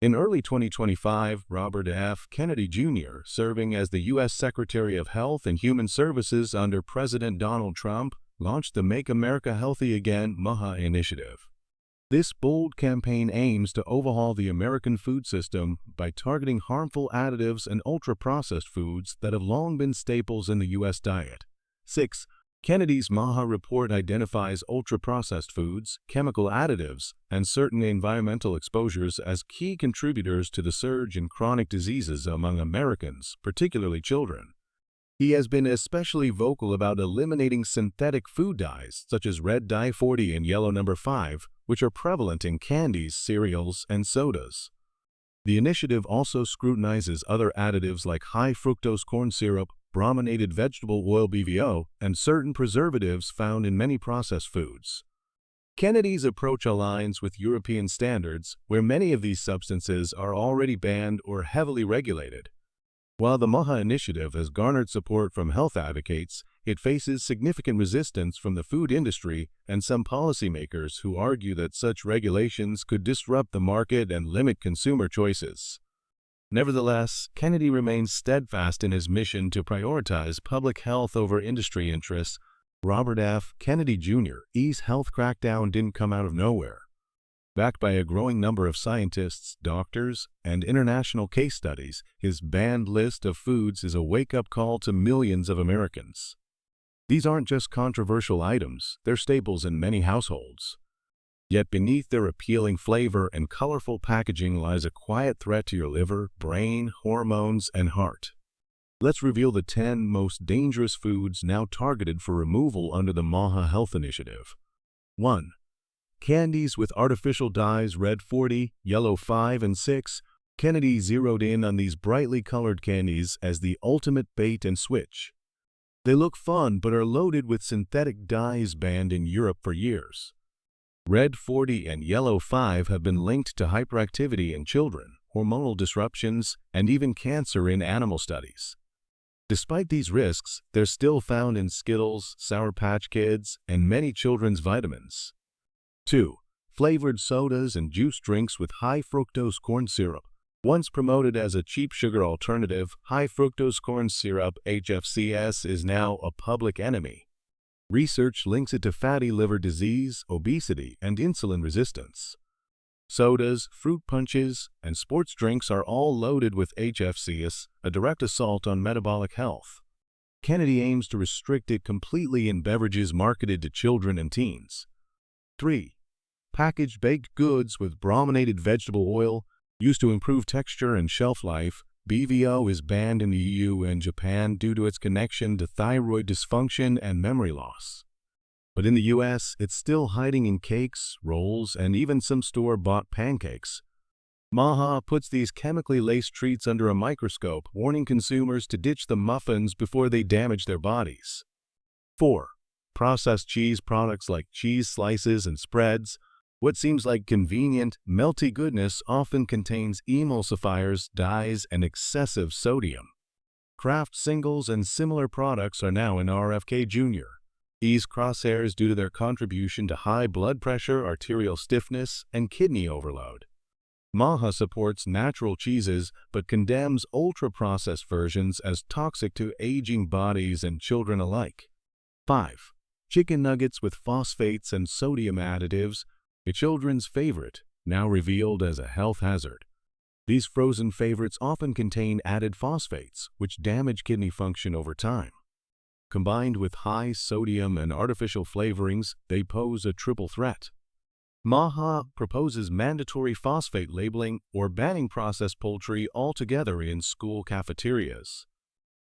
In early 2025, Robert F. Kennedy Jr., serving as the U.S. Secretary of Health and Human Services under President Donald Trump, launched the Make America Healthy Again (MAHA) initiative. This bold campaign aims to overhaul the American food system by targeting harmful additives and ultra-processed foods that have long been staples in the U.S. diet. 6. Kennedy's MAHA report identifies ultra-processed foods, chemical additives, and certain environmental exposures as key contributors to the surge in chronic diseases among Americans, particularly children. He has been especially vocal about eliminating synthetic food dyes such as red dye 40 and yellow number 5, which are prevalent in candies, cereals, and sodas. The initiative also scrutinizes other additives like high fructose corn syrup, brominated vegetable oil (BVO), and certain preservatives found in many processed foods. Kennedy's approach aligns with European standards, where many of these substances are already banned or heavily regulated. While the MAHA initiative has garnered support from health advocates, it faces significant resistance from the food industry and some policymakers who argue that such regulations could disrupt the market and limit consumer choices. Nevertheless, Kennedy remains steadfast in his mission to prioritize public health over industry interests. Robert F. Kennedy Jr.'s health crackdown didn't come out of nowhere. Backed by a growing number of scientists, doctors, and international case studies, his banned list of foods is a wake-up call to millions of Americans. These aren't just controversial items, they're staples in many households. Yet beneath their appealing flavor and colorful packaging lies a quiet threat to your liver, brain, hormones, and heart. Let's reveal the 10 most dangerous foods now targeted for removal under the MAHA Health Initiative. 1. Candies with artificial dyes red 40, yellow 5, and 6. Kennedy zeroed in on these brightly colored candies as the ultimate bait and switch. They look fun but are loaded with synthetic dyes banned in Europe for years. Red 40 and yellow 5 have been linked to hyperactivity in children, hormonal disruptions, and even cancer in animal studies. Despite these risks, they're still found in Skittles, Sour Patch Kids, and many children's vitamins. 2. Flavored sodas and juice drinks with high fructose corn syrup. Once promoted as a cheap sugar alternative, high fructose corn syrup (HFCS) is now a public enemy. Research links it to fatty liver disease, obesity, and insulin resistance. Sodas, fruit punches, and sports drinks are all loaded with HFCS, a direct assault on metabolic health. Kennedy aims to restrict it completely in beverages marketed to children and teens. 3. Packaged baked goods with brominated vegetable oil, used to improve texture and shelf life. BVO is banned in the EU and Japan due to its connection to thyroid dysfunction and memory loss. But in the US, it's still hiding in cakes, rolls, and even some store-bought pancakes. MAHA puts these chemically laced treats under a microscope, warning consumers to ditch the muffins before they damage their bodies. 4. Processed cheese products like cheese slices and spreads. What seems like convenient, melty goodness often contains emulsifiers, dyes, and excessive sodium. Kraft Singles and similar products are now in RFK Jr. E's crosshairs due to their contribution to high blood pressure, arterial stiffness, and kidney overload. MAHA supports natural cheeses but condemns ultra-processed versions as toxic to aging bodies and children alike. 5. Chicken nuggets with phosphates and sodium additives. A children's favorite, now revealed as a health hazard. These frozen favorites often contain added phosphates, which damage kidney function over time. Combined with high sodium and artificial flavorings, they pose a triple threat. MAHA proposes mandatory phosphate labeling or banning processed poultry altogether in school cafeterias.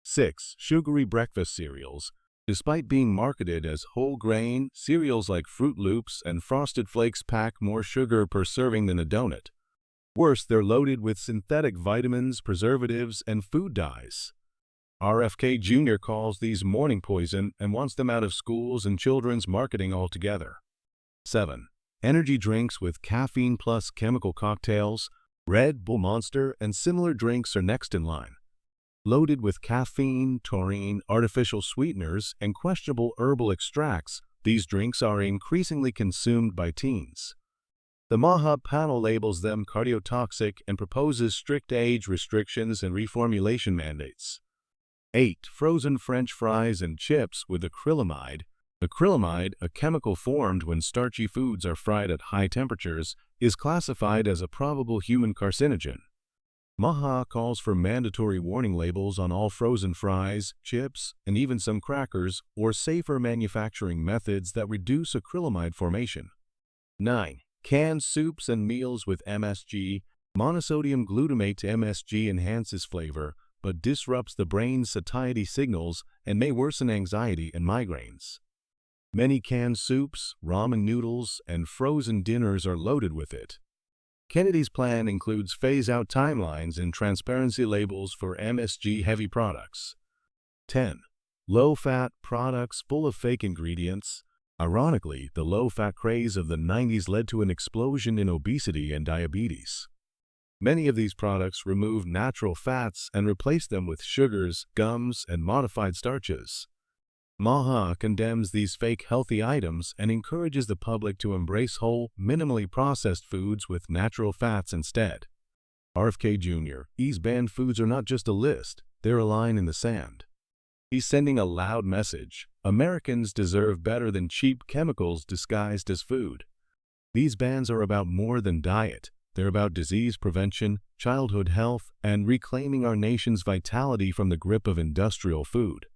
6. Sugary breakfast cereals. Despite being marketed as whole grain, cereals like Fruit Loops and Frosted Flakes pack more sugar per serving than a donut. Worse, they're loaded with synthetic vitamins, preservatives, and food dyes. RFK Jr. calls these morning poison and wants them out of schools and children's marketing altogether. 7. Energy drinks with caffeine plus chemical cocktails. Red Bull, Monster, and similar drinks are next in line. Loaded with caffeine, taurine, artificial sweeteners, and questionable herbal extracts, these drinks are increasingly consumed by teens. The MAHA panel labels them cardiotoxic and proposes strict age restrictions and reformulation mandates. 8. Frozen French fries and chips with acrylamide. Acrylamide, a chemical formed when starchy foods are fried at high temperatures, is classified as a probable human carcinogen. MAHA calls for mandatory warning labels on all frozen fries, chips, and even some crackers, or safer manufacturing methods that reduce acrylamide formation. 9. Canned soups and meals with MSG. Monosodium glutamate MSG enhances flavor, but disrupts the brain's satiety signals and may worsen anxiety and migraines. Many canned soups, ramen noodles, and frozen dinners are loaded with it. Kennedy's plan includes phase-out timelines and transparency labels for MSG-heavy products. 10. Low-fat products full of fake ingredients. Ironically, the low-fat craze of the 90s led to an explosion in obesity and diabetes. Many of these products remove natural fats and replace them with sugars, gums, and modified starches. MAHA condemns these fake healthy items and encourages the public to embrace whole, minimally processed foods with natural fats instead. RFK Jr. These banned foods are not just a list, they're a line in the sand. He's sending a loud message. Americans deserve better than cheap chemicals disguised as food. These bans are about more than diet. They're about disease prevention, childhood health, and reclaiming our nation's vitality from the grip of industrial food.